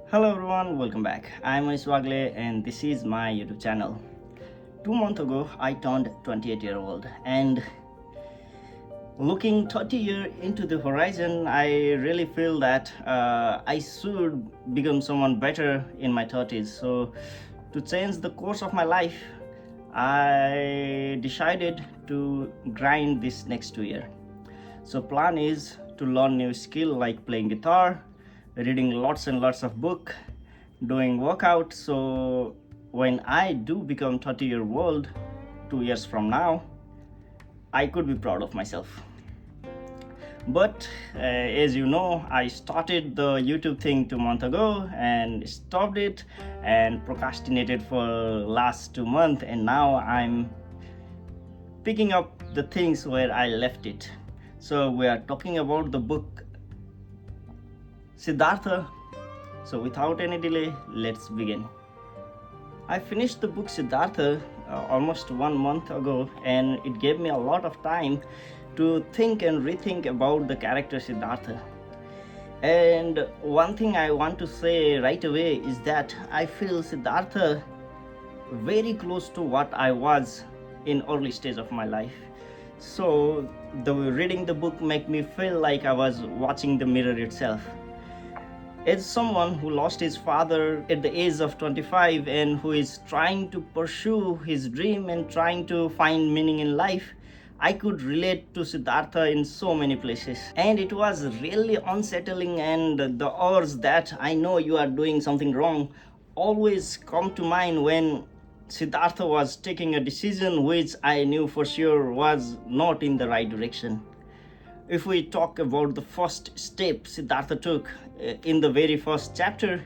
Hello everyone, welcome back. I'm Wagle and this is my YouTube channel. 2 months ago, I turned 28-year-old and looking 30 years into the horizon, I really feel that I should become someone better in my 30s. So to change the course of my life, I decided to grind this next 2 years. So plan is to learn new skill like playing guitar, reading lots and lots of book, doing workout. So when I do become 30-year-old 2 years from now, I could be proud of myself. But as you know, I started the YouTube thing 2 months ago and stopped it and procrastinated for last 2 months, and now I'm picking up the things where I left it. So we are talking about the book Siddhartha. So without any delay, let's begin. I finished the book Siddhartha almost 1 month ago, and it gave me a lot of time to think and rethink about the character Siddhartha. And one thing I want to say right away is that I feel Siddhartha very close to what I was in early stage of my life. So the reading the book made me feel like I was watching the mirror itself. As someone who lost his father at the age of 25 and who is trying to pursue his dream and trying to find meaning in life, I could relate to Siddhartha in so many places. And it was really unsettling, and the urge that I know you are doing something wrong always come to mind when Siddhartha was taking a decision which I knew for sure was not in the right direction. If we talk about the first step Siddhartha took in the very first chapter,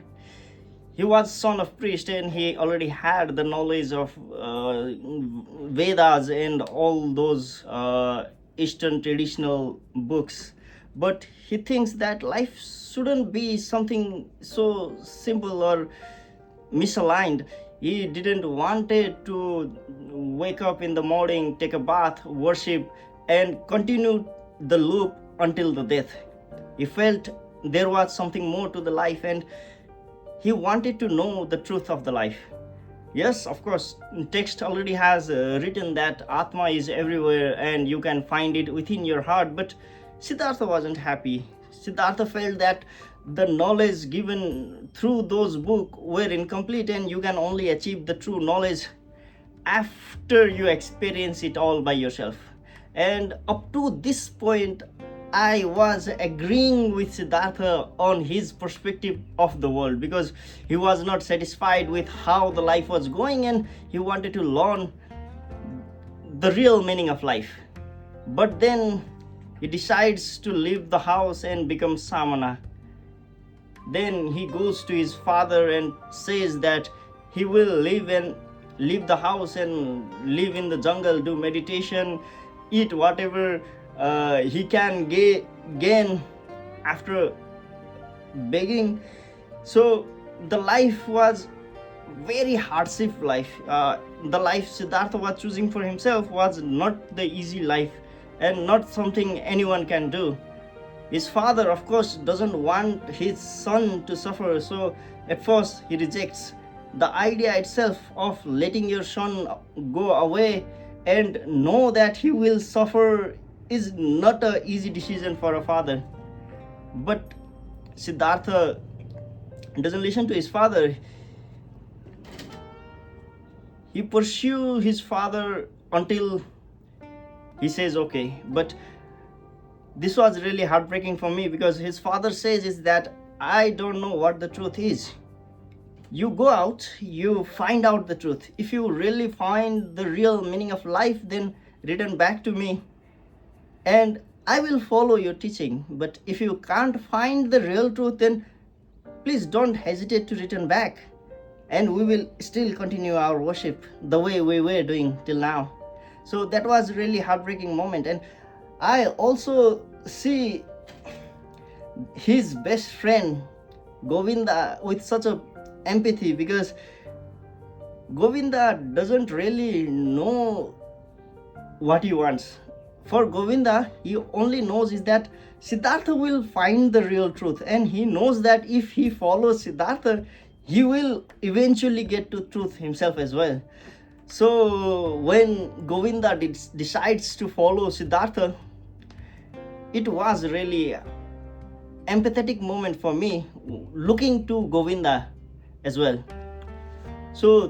he was son of priest and he already had the knowledge of Vedas and all those Eastern traditional books. But he thinks that life shouldn't be something so simple or misaligned. He didn't wanted to wake up in the morning, take a bath, worship, and continue the loop until the death. He felt there was something more to the life, and he wanted to know the truth of the life. Yes, of course, text already has written that Atma is everywhere and you can find it within your heart, but Siddhartha wasn't happy. Siddhartha felt that the knowledge given through those books were incomplete, and you can only achieve the true knowledge after you experience it all by yourself. And up to this point, I was agreeing with Siddhartha on his perspective of the world, because he was not satisfied with how the life was going and he wanted to learn the real meaning of life. But then he decides to leave the house and become Samana. Then he goes to his father and says that he will leave the house and live in the jungle, do meditation, eat whatever he can gain after begging. So the life was very hardship life. The life Siddhartha was choosing for himself was not the easy life and not something anyone can do. His father, of course, doesn't want his son to suffer, so at first he rejects. The idea itself of letting your son go away and know that he will suffer is not an easy decision for a father. But Siddhartha doesn't listen to his father. He pursues his father until he says okay. But this was really heartbreaking for me, because his father says is that I don't know what the truth is. You go out, you find out the truth. If you really find the real meaning of life, then return back to me and I will follow your teaching. But if you can't find the real truth, then please don't hesitate to return back, and we will still continue our worship the way we were doing till now. So that was a really heartbreaking moment. And I also see his best friend Govinda with such a empathy, because Govinda doesn't really know what he wants. For Govinda, he only knows is that Siddhartha will find the real truth, and he knows that if he follows Siddhartha, he will eventually get to truth himself as well. So when Govinda decides to follow Siddhartha, it was really empathetic moment for me, looking to Govinda as well. So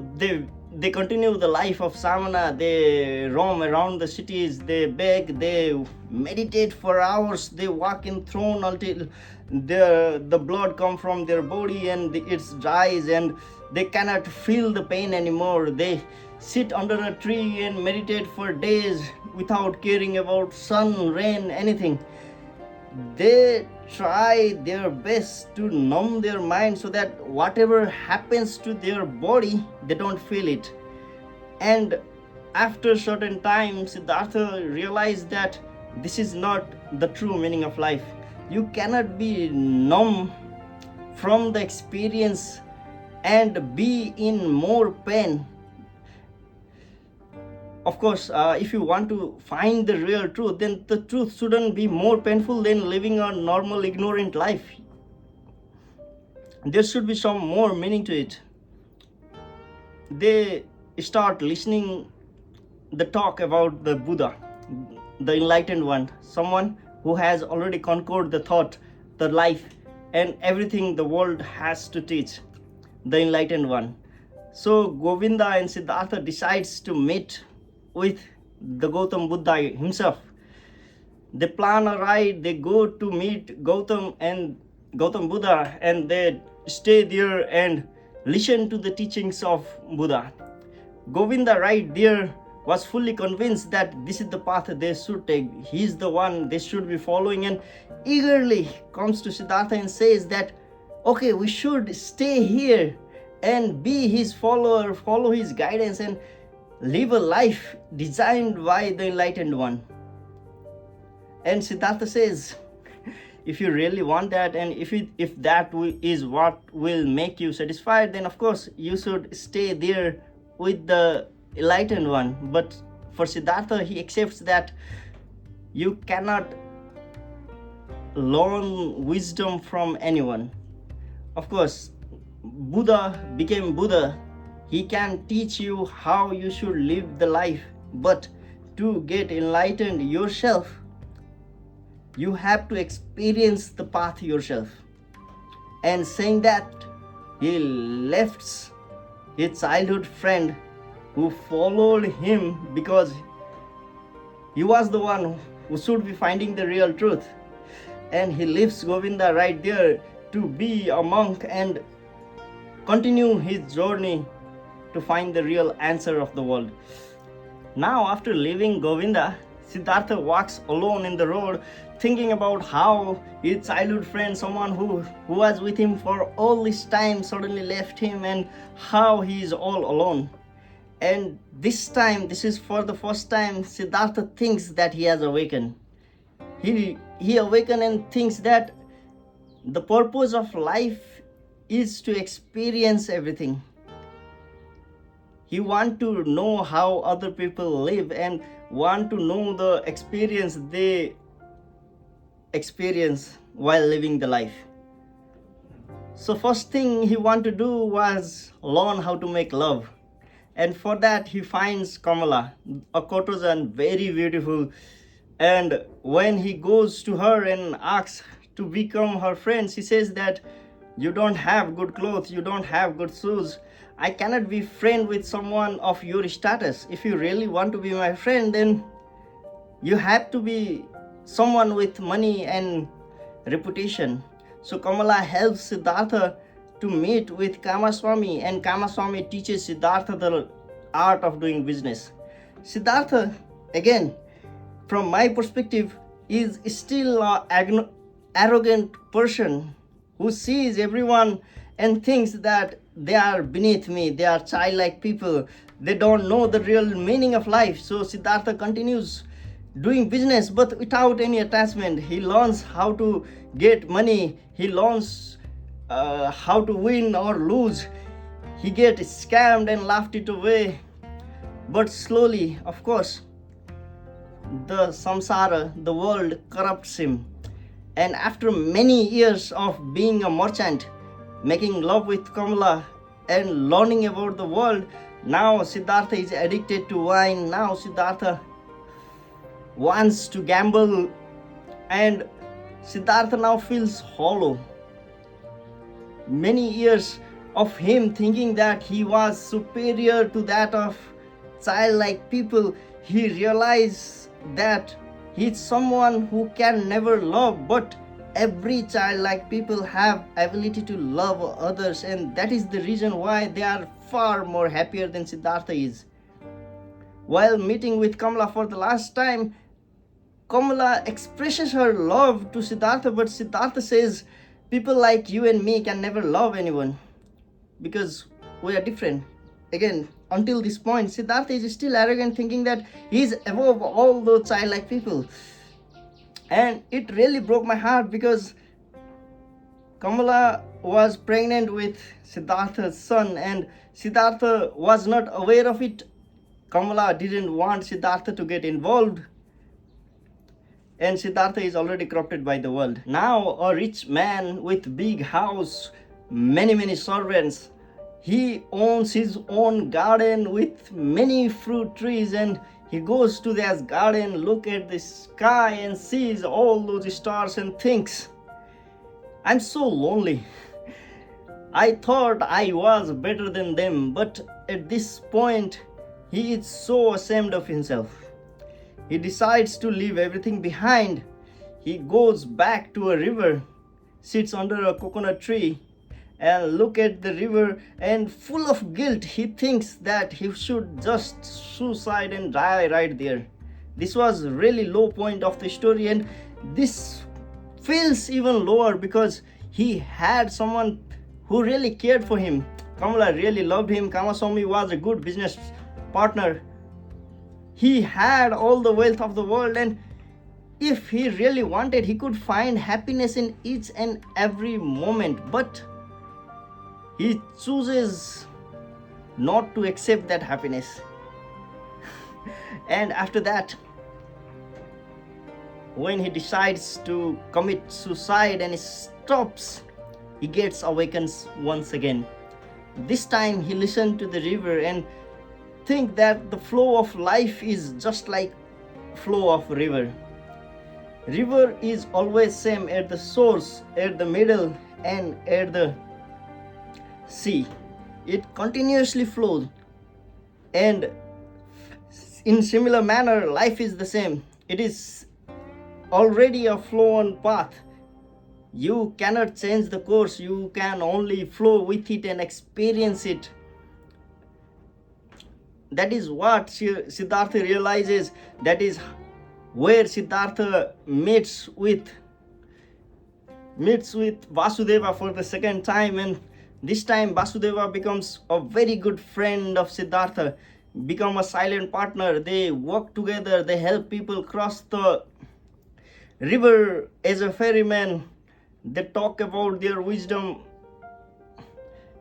they continue the life of Samana. They roam around the cities, they beg, they meditate for hours, they walk in throne until the blood come from their body and it dries and they cannot feel the pain anymore. They sit under a tree and meditate for days without caring about sun, rain, anything. They try their best to numb their mind so that whatever happens to their body, they don't feel it. And after certain time, Siddhartha realized that this is not the true meaning of life. You cannot be numb from the experience and be in more pain. Of course, if you want to find the real truth, then the truth shouldn't be more painful than living a normal ignorant life. There should be some more meaning to it. They start listening the talk about the Buddha, the enlightened one, someone who has already conquered the thought, the life, and everything the world has to teach, the enlightened one. So Govinda and Siddhartha decides to meet with the Gautam Buddha himself. They plan a ride, they go to meet Gautam Buddha, and they stay there and listen to the teachings of Buddha. Govinda right there was fully convinced that this is the path they should take. He is the one they should be following, and eagerly comes to Siddhartha and says that, okay, we should stay here and be his follower, follow his guidance, and live a life designed by the enlightened one. And Siddhartha says, if you really want that, and if that is what will make you satisfied, then of course you should stay there with the enlightened one. But for Siddhartha, he accepts that you cannot learn wisdom from anyone. Of course, Buddha became Buddha. He can teach you how you should live the life, but to get enlightened yourself, you have to experience the path yourself. And saying that, he left his childhood friend who followed him because he was the one who should be finding the real truth. And he leaves Govinda right there to be a monk and continue his journey to find the real answer of the world. Now, after leaving Govinda, Siddhartha walks alone in the road, thinking about how his childhood friend, someone who was with him for all this time, suddenly left him, and how he is all alone. And this time, this is for the first time, Siddhartha thinks that he has awakened. He awakened and thinks that the purpose of life is to experience everything. He want to know how other people live and want to know the experience they experience while living the life. So first thing he want to do was learn how to make love. And for that he finds Kamala, a courtesan, very beautiful. And when he goes to her and asks to become her friend, she says that you don't have good clothes, you don't have good shoes. I cannot be friend with someone of your status. If you really want to be my friend, then you have to be someone with money and reputation. So Kamala helps Siddhartha to meet with Kamaswami, and Kamaswami teaches Siddhartha the art of doing business. Siddhartha, again, from my perspective, is still an arrogant person who sees everyone and thinks that they are beneath me, they are childlike people, they don't know the real meaning of life. So Siddhartha continues doing business but without any attachment. He learns how to get money, he learns how to win or lose. He gets scammed and laughed it away. But slowly, of course, the samsara, the world, corrupts him. And after many years of being a merchant, making love with Kamala, and learning about the world, now Siddhartha is addicted to wine. Now Siddhartha wants to gamble, and Siddhartha now feels hollow. Many years of him thinking that he was superior to that of childlike people, he realized that he's someone who can never love, but every childlike people have ability to love others, and that is the reason why they are far more happier than Siddhartha is. While meeting with Kamala for the last time, Kamala expresses her love to Siddhartha, but Siddhartha says, people like you and me can never love anyone because we are different. Again, until this point, Siddhartha is still arrogant, thinking that he is above all those childlike people. And it really broke my heart because Kamala was pregnant with Siddhartha's son, and Siddhartha was not aware of it. Kamala didn't want Siddhartha to get involved, and Siddhartha is already corrupted by the world. Now a rich man with big house, many servants, he owns his own garden with many fruit trees, and he goes to this garden, look at the sky and sees all those stars and thinks, I'm so lonely. I thought I was better than them, but at this point he is so ashamed of himself. He decides to leave everything behind. He goes back to a river, sits under a coconut tree, and look at the river, and full of guilt, he thinks that he should just suicide and die right there. This was really low point of the story, and this feels even lower because he had someone who really cared for him. Kamala really loved him. Kamaswami was a good business partner. He had all the wealth of the world, and if he really wanted, he could find happiness in each and every moment, but he chooses not to accept that happiness. And after that, when he decides to commit suicide and he stops, he gets awakens once again. This time he listened to the river and think that the flow of life is just like flow of river. River is always same at the source, at the middle, and at the sea. It continuously flows, and in similar manner life is the same. It is already a flown path. You cannot change the course, you can only flow with it and experience it. That is what Siddhartha realizes. That is where Siddhartha meets with Vasudeva for the second time, and this time Vasudeva becomes a very good friend of Siddhartha, become a silent partner. They work together, they help people cross the river as a ferryman. They talk about their wisdom,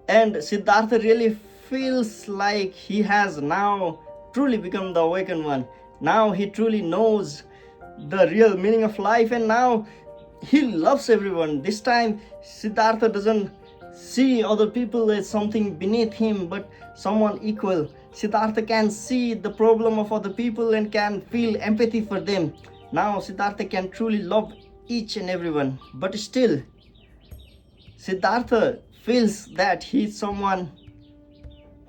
and Siddhartha really feels like he has now truly become the awakened one. Now he truly knows the real meaning of life, and now he loves everyone. This time Siddhartha doesn't see other people as something beneath him, but someone equal. Siddhartha can see the problem of other people and can feel empathy for them. Now Siddhartha can truly love each and everyone, but still Siddhartha feels that he is someone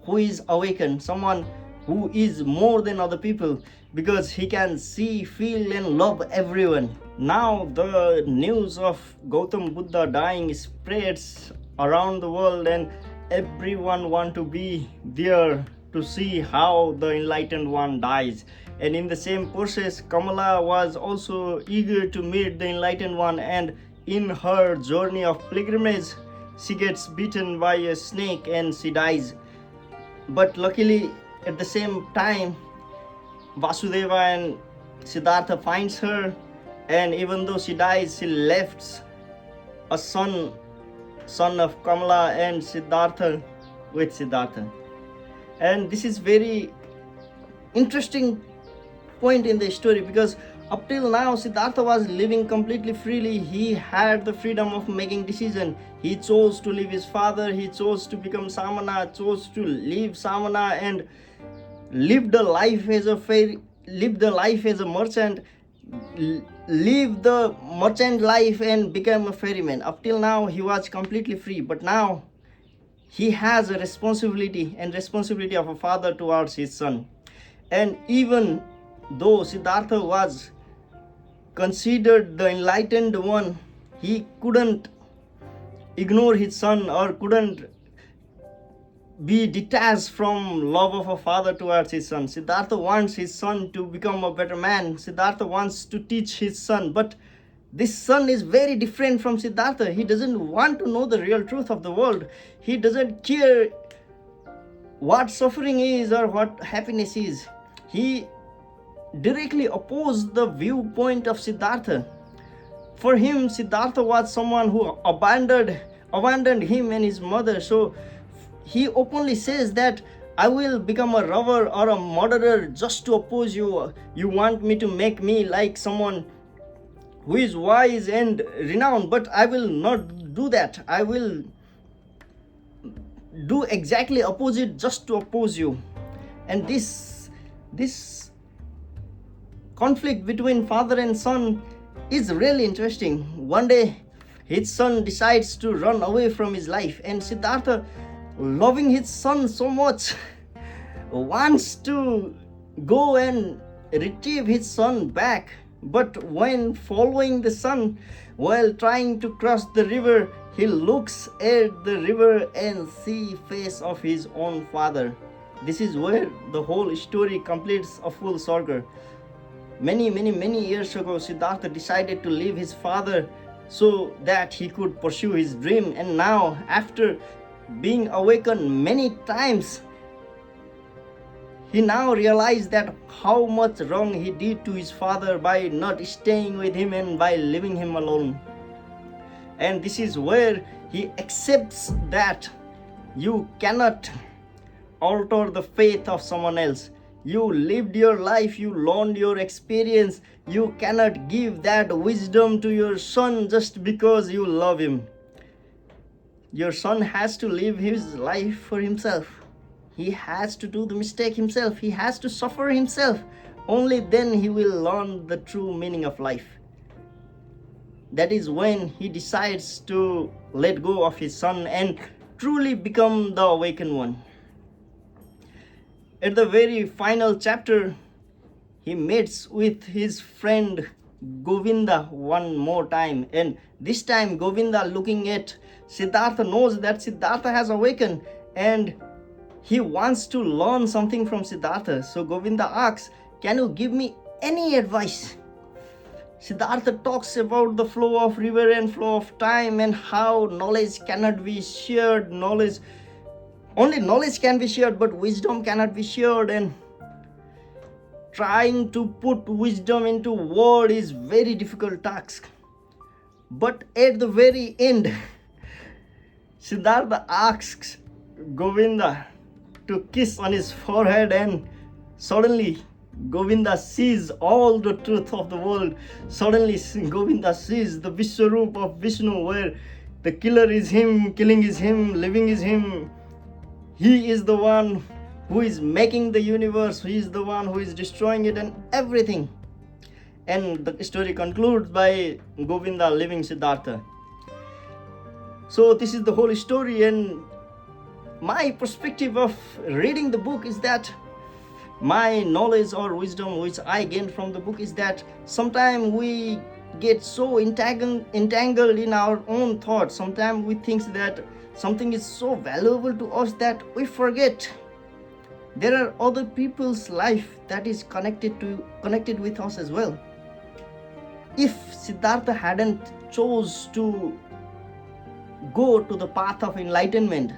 who is awakened, someone who is more than other people, because he can see, feel and love everyone. Now the news of Gautam Buddha dying spreads around the world, and everyone want to be there to see how the enlightened one dies. And in the same process, Kamala was also eager to meet the enlightened one, and in her journey of pilgrimage she gets bitten by a snake and she dies. But luckily at the same time Vasudeva and Siddhartha finds her, and even though she dies, she left a son of Kamala and Siddhartha with Siddhartha. And this is very interesting point in the story, because Up till now, Siddhartha was living completely freely. He had the freedom of making decision. He chose to leave his father, he chose to become Samana, chose to leave Samana and lived a life as a lived a life as a merchant, live the merchant life and become a ferryman. Up till now, he was completely free, but now he has a responsibility and responsibility of a father towards his son. And even though Siddhartha was considered the enlightened one, he couldn't ignore his son or couldn't be detached from love of a father towards his son. Siddhartha wants his son to become a better man. Siddhartha wants to teach his son, but this son is very different from Siddhartha. He doesn't want to know the real truth of the world. He doesn't care what suffering is or what happiness is. He directly opposed the viewpoint of Siddhartha. For him, Siddhartha was someone who abandoned him and his mother. So he openly says that I will become a robber or a murderer just to oppose you. You want me to make me like someone who is wise and renowned, but I will not do that. I will do exactly opposite just to oppose you. And this conflict between father and son is really interesting. One day his son decides to run away from his life, and Siddhartha, loving his son so much, wants to go and retrieve his son back. But when following the son while trying to cross the river, he looks at the river and see face of his own father. This is where the whole story completes a full circle. Many years ago, Siddhartha decided to leave his father so that he could pursue his dream. And now, after being awakened many times, he now realized that how much wrong he did to his father by not staying with him and by leaving him alone. And this is where he accepts that you cannot alter the faith of someone else. You lived your life, you learned your experience. You cannot give that wisdom to your son just because you love him. Your son has to live his life for himself. He has to do the mistake himself. He has to suffer himself. Only then he will learn the true meaning of life. That is when he decides to let go of his son and truly become the awakened one. At the very final chapter, he meets with his friend Govinda one more time, and this time Govinda, looking at Siddhartha, knows that Siddhartha has awakened and he wants to learn something from Siddhartha. So Govinda asks, can you give me any advice? Siddhartha talks about the flow of river and flow of time and how knowledge cannot be shared. Only knowledge can be shared, but wisdom cannot be shared, and trying to put wisdom into word is very difficult task. But at the very end, Siddhartha asks Govinda to kiss on his forehead, and suddenly Govinda sees all the truth of the world. Suddenly Govinda sees the Vishwarup of Vishnu, where the killer is him, killing is him, living is him. He is the one who is making the universe. He is the one who is destroying it and everything. And the story concludes by Govinda leaving Siddhartha. So this is the whole story, and my perspective of reading the book is that my knowledge or wisdom which I gained from the book is that sometimes we get so entangled in our own thoughts. Sometimes we think that something is so valuable to us that we forget there are other people's life that is connected with us as well. If Siddhartha hadn't chose to go to the path of enlightenment,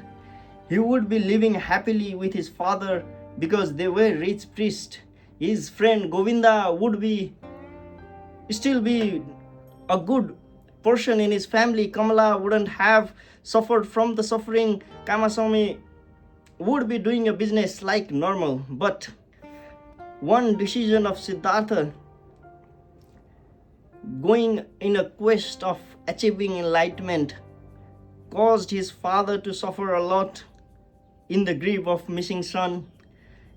he would be living happily with his father because they were rich priests. His friend Govinda would still be a good person in his family. Kamala wouldn't have suffered from the suffering. Kamaswami would be doing a business like normal. But one decision of Siddhartha going in a quest of achieving enlightenment, caused his father to suffer a lot in the grief of missing son.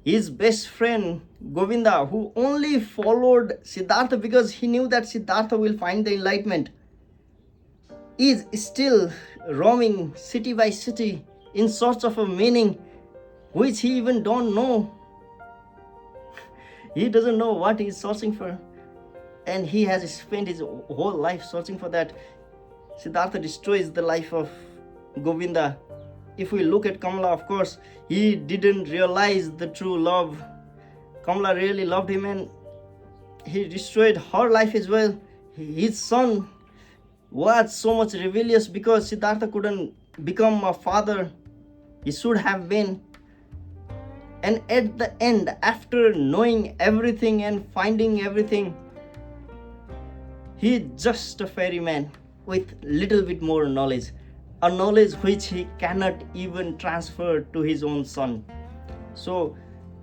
His best friend Govinda, who only followed Siddhartha because he knew that Siddhartha will find the enlightenment, is still roaming city by city in search of a meaning which he even don't know. He doesn't know what he's searching for, and he has spent his whole life searching for that. Siddhartha destroys the life of Govinda. If we look at Kamala, of course, he didn't realize the true love. Kamala really loved him, and he destroyed her life as well. His son was so much rebellious because Siddhartha couldn't become a father he should have been. And at the end, after knowing everything and finding everything, he's just a ferryman with little bit more knowledge, a knowledge which he cannot even transfer to his own son. So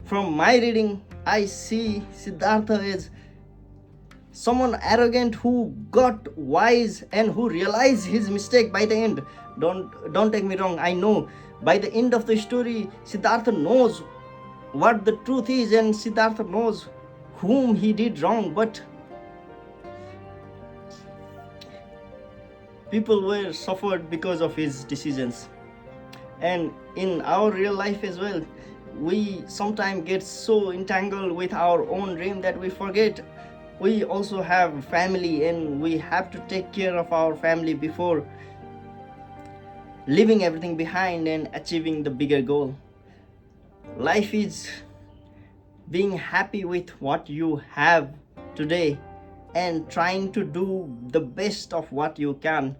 from my reading, I see Siddhartha as someone arrogant who got wise and who realized his mistake by the end. Don't take me wrong, I know by the end of the story Siddhartha knows what the truth is, and Siddhartha knows whom he did wrong, but people were suffered because of his decisions. And in our real life as well, we sometimes get so entangled with our own dream that we forget we also have family, and we have to take care of our family before leaving everything behind and achieving the bigger goal. Life is being happy with what you have today and trying to do the best of what you can.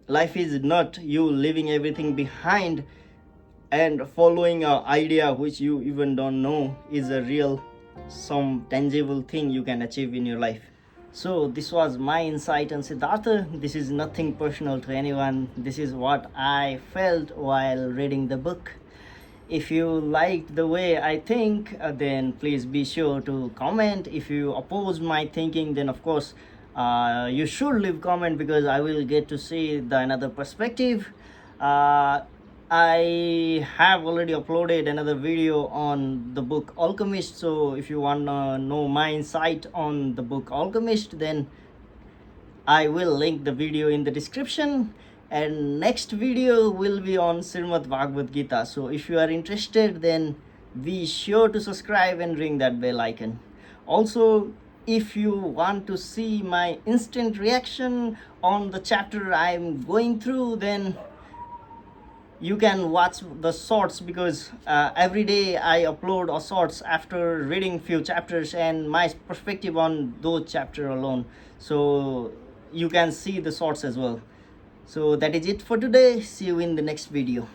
Life is not you leaving everything behind and following an idea which you even don't know is a real, some tangible thing you can achieve in your life. So this was my insight on Siddhartha. This is nothing personal to anyone. This is what I felt while reading the book. If you liked the way I think, then please be sure to comment. If you oppose my thinking, then of course you should leave comment, because I will get to see the another perspective. I have already uploaded another video on the book Alchemist, so if you want to know my insight on the book Alchemist, then I will link the video in the description. And next video will be on Srimad Bhagavad Gita. So if you are interested, then be sure to subscribe and ring that bell icon. Also, if you want to see my instant reaction on the chapter I'm going through, then you can watch the shorts, because every day I upload a shorts after reading few chapters and my perspective on those chapter alone. So you can see the shorts as well. So that is it for today. See you in the next video.